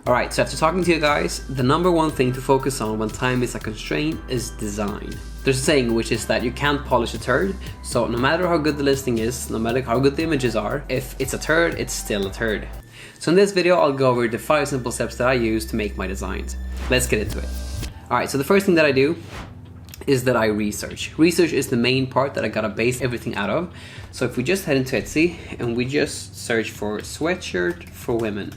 Alright, so after talking to you guys, the number one thing to focus on when time is a constraint is design. There's a saying which is that you can't polish a turd, so no matter how good the listing is, no matter how good the images are, if it's a turd, it's still a turd. So in this video, I'll go over the 5 simple steps that I use to make my designs. Let's get into it. Alright, so the first thing that I do is that I research. Research is the main part that I gotta base everything out of. So if we just head into Etsy and we just search for sweatshirt for women.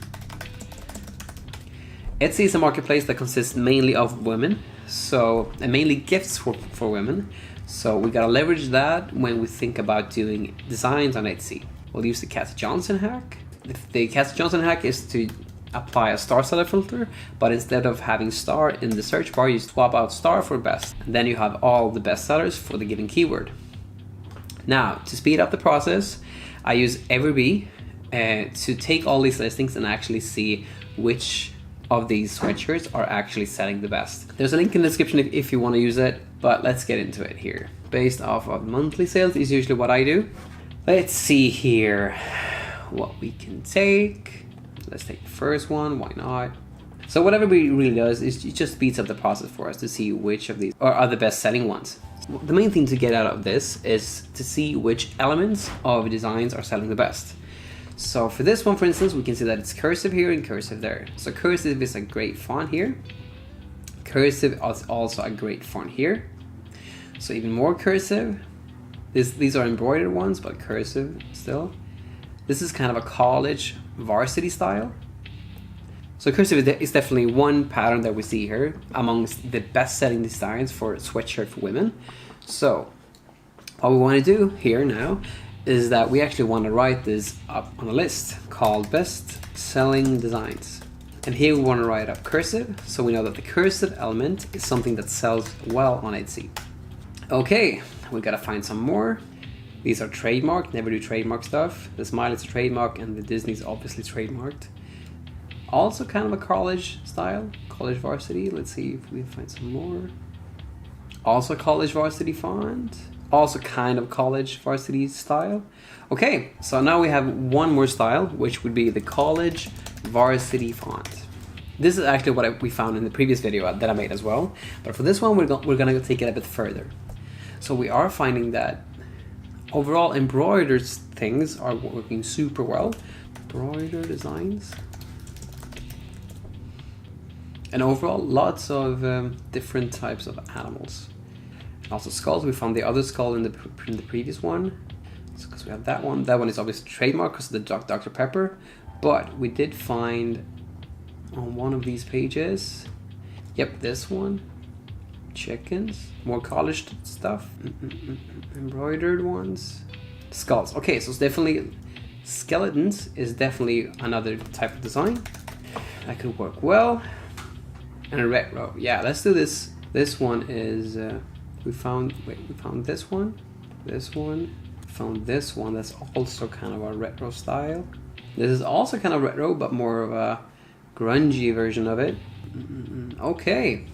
Etsy is a marketplace that consists mainly of women, and mainly gifts for women. So we gotta leverage that when we think about doing designs on Etsy. We'll use the Cassie Johnson hack. The Cassie Johnson hack is to apply a star seller filter, but instead of having star in the search bar, you swap out star for best. And then you have all the best sellers for the given keyword. Now, to speed up the process, I use Everbee to take all these listings and actually see which of these sweatshirts are actually selling the best. There's a link in the description if you want to use it, but let's get into it here. Based off of monthly sales is usually what I do. Let's see here what we can take. Let's take the first one, why not? So what Everbee really does is it just speeds up the process for us to see which of these are the best selling ones. The main thing to get out of this is to see which elements of designs are selling the best. So for this one, for instance, we can see that it's cursive here and cursive there. So cursive is a great font here. Cursive is also a great font here. So even more cursive. These are embroidered ones, but cursive still. This is kind of a college varsity style. So cursive is definitely one pattern that we see here amongst the best-selling designs for sweatshirt for women. So what we want to do here now is that we actually want to write this up on a list called best selling designs. And here we want to write up cursive, so we know that the cursive element is something that sells well on Etsy. Okay, we gotta find some more. These are trademarked, never do trademark stuff. The smile is a trademark and the Disney is obviously trademarked. Also kind of a college style, college varsity. Let's see if we can find some more. Also college varsity font. Also kind of college varsity style. Okay, so now we have one more style, which would be the college varsity font. This is actually what we found in the previous video that I made as well. But for this one, we're gonna take it a bit further. So we are finding that overall embroidered things are working super well. Embroidered designs. And overall, lots of different types of animals. Also skulls. We found the other skull in the previous one. So because we have that one. That one is obviously trademark because of the Dr. Pepper. But we did find on one of these pages. Yep, this one. Chickens. More college stuff. Embroidered ones. Skulls. Okay, so it's definitely skeletons is definitely another type of design. That could work well. And a retro. Yeah, let's do this. This one is we found this one, found this one that's also kind of a retro style. This is also kind of retro, but more of a grungy version of it. Okay,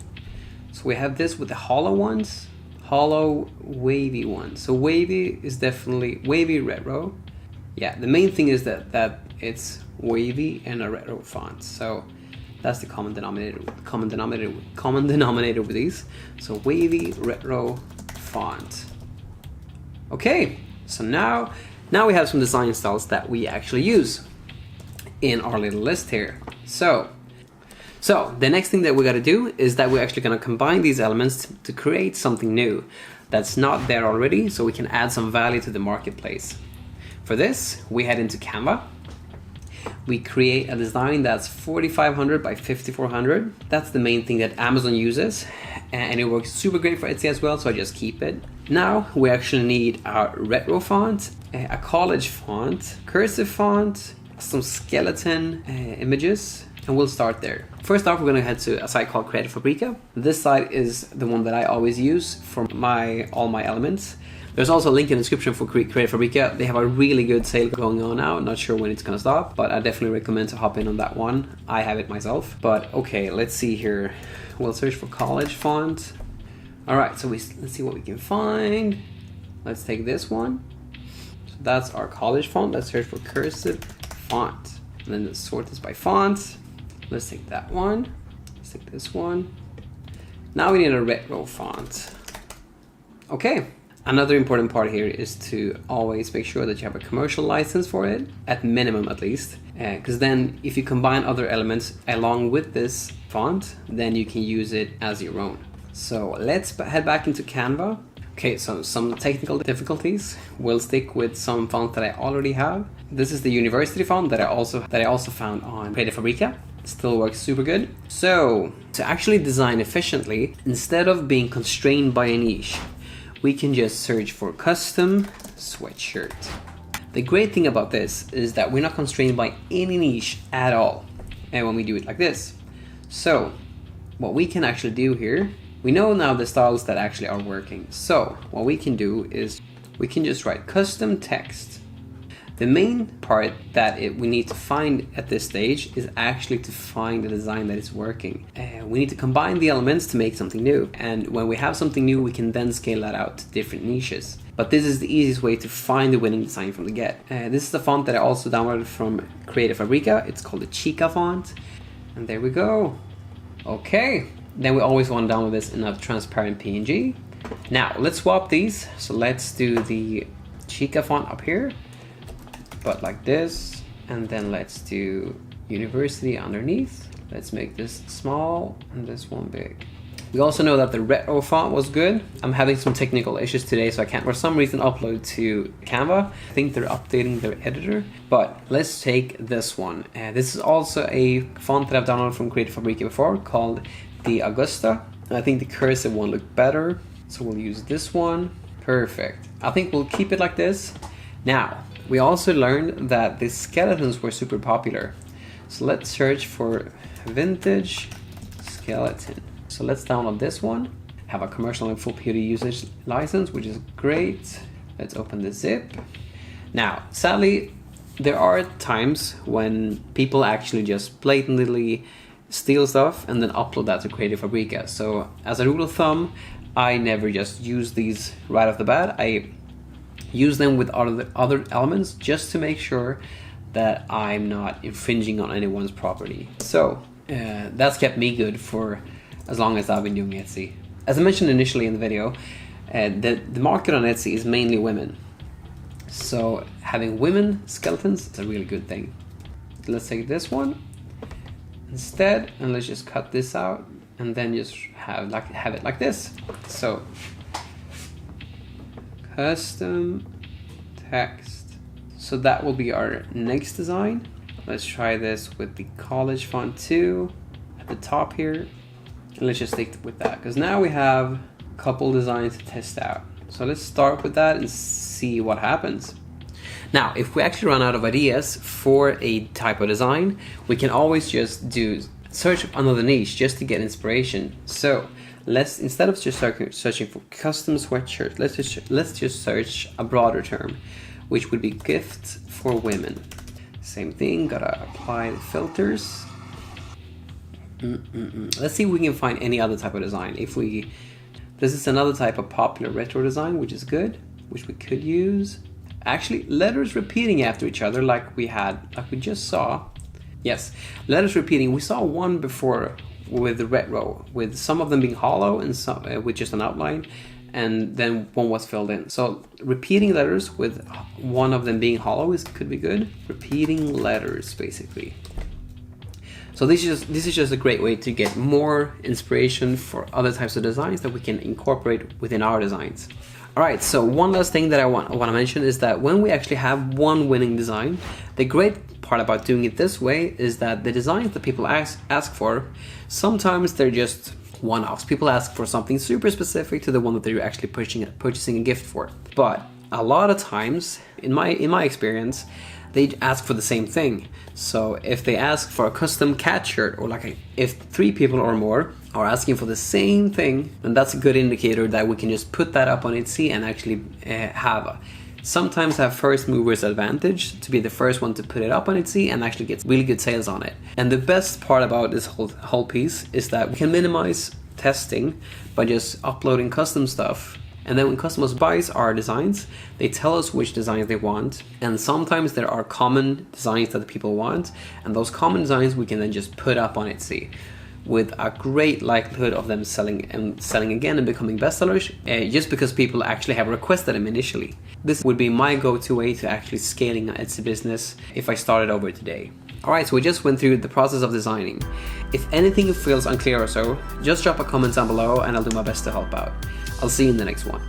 so we have this with the hollow ones, hollow wavy ones. So wavy is definitely wavy retro. Yeah, the main thing is that it's wavy and a retro font. So that's the common denominator with these. So wavy retro font. Okay, so now we have some design styles that we actually use in our little list here. So the next thing that we got to do is that we're actually going to combine these elements to create something new that's not there already, so we can add some value to the marketplace. For this, we head into Canva. We create a design that's 4500 by 5400. That's the main thing that Amazon uses, and it works super great for Etsy as well, so I just keep it. Now we actually need a retro font, a college font, cursive font, some skeleton images, and we'll start there. First off, we're gonna head to a site called Fabrica. This site is the one that I always use for all my elements. There's also a link in the description for Fabrica. They have a really good sale going on now. Not sure when it's gonna stop, but I definitely recommend to hop in on that one. I have it myself. But okay, let's see here. We'll search for college font. All right, so let's see what we can find. Let's take this one. So that's our college font. Let's search for cursive font. And then let's sort this by font. Let's take that one. Let's take this one. Now we need a retro font. Okay. Another important part here is to always make sure that you have a commercial license for it, at minimum at least, because then if you combine other elements along with this font, then you can use it as your own. So let's head back into Canva. Okay, so some technical difficulties. We'll stick with some font that I already have. This is the university font that I also found on Fabrica. Still works super good. So to actually design efficiently, instead of being constrained by a niche, we can just search for custom sweatshirt. The great thing about this is that we're not constrained by any niche at all, and when we do it like this. So what we can actually do here, we know now the styles that actually are working. So what we can do is we can just write custom text. The main part that we need to find at this stage is actually to find a design that is working. We need to combine the elements to make something new. And when we have something new, we can then scale that out to different niches. But this is the easiest way to find the winning design from the get. This is the font that I also downloaded from Fabrica. It's called the Chica font. And there we go. Okay. Then we always want to download this in a transparent PNG. Now let's swap these. So let's do the Chica font up here, but like this, and then let's do university underneath. Let's make this small and this one big. We also know that the retro font was good. I'm having some technical issues today, so I can't for some reason upload to Canva. I think they're updating their editor, but let's take this one. This is also a font that I've downloaded from Fabrica before, called the Augusta. I think the cursive one looked better, so we'll use this one. Perfect. I think we'll keep it like this. Now, we also learned that the skeletons were super popular. So let's search for vintage skeleton. So let's download this one. Have a commercial and full POD usage license, which is great. Let's open the zip. Now, sadly, there are times when people actually just blatantly steal stuff and then upload that to Fabrica. So as a rule of thumb, I never just use these right off the bat. I use them with other elements just to make sure that I'm not infringing on anyone's property. So that's kept me good for as long as I've been doing Etsy. As I mentioned initially in the video, the market on Etsy is mainly women. So having women skeletons is a really good thing. Let's take this one instead, and let's just cut this out and then just have it like this. So custom text. So that will be our next design. Let's try this with the college font too at the top here. And let's just stick with that, because now we have a couple designs to test out. So let's start with that and see what happens. Now, if we actually run out of ideas for a type of design, we can always just search another niche just to get inspiration. So let's, instead of just searching for custom sweatshirt, let's just search a broader term, which would be gifts for women. Same thing, gotta apply the filters. Let's see if we can find any other type of design. This is another type of popular retro design, which is good, which we could use. Actually, letters repeating after each other, like we just saw. Yes, letters repeating. We saw one before with the retro, with some of them being hollow and some with just an outline, and then one was filled in. So repeating letters with one of them being hollow could be good. Repeating letters, basically. So this is just a great way to get more inspiration for other types of designs that we can incorporate within our designs. Alright, so one last thing that I want to mention is that when we actually have one winning design, the great part about doing it this way is that the designs that people ask for, sometimes they're just one-offs. People ask for something super specific to the one that they're actually purchasing a gift for. But a lot of times, in my experience, they ask for the same thing. So if they ask for a custom cat shirt, or if 3 people or more are asking for the same thing, then that's a good indicator that we can just put that up on Etsy and actually sometimes have first movers advantage to be the first one to put it up on Etsy and actually get really good sales on it. And the best part about this whole piece is that we can minimize testing by just uploading custom stuff And then when customers buys our designs, they tell us which designs they want. And sometimes there are common designs that the people want. And those common designs we can then just put up on Etsy, with a great likelihood of them selling again and becoming bestsellers, just because people actually have requested them initially. This would be my go-to way to actually scaling an Etsy business if I started over today. Alright, so we just went through the process of designing. If anything feels unclear or so, just drop a comment down below and I'll do my best to help out. I'll see you in the next one.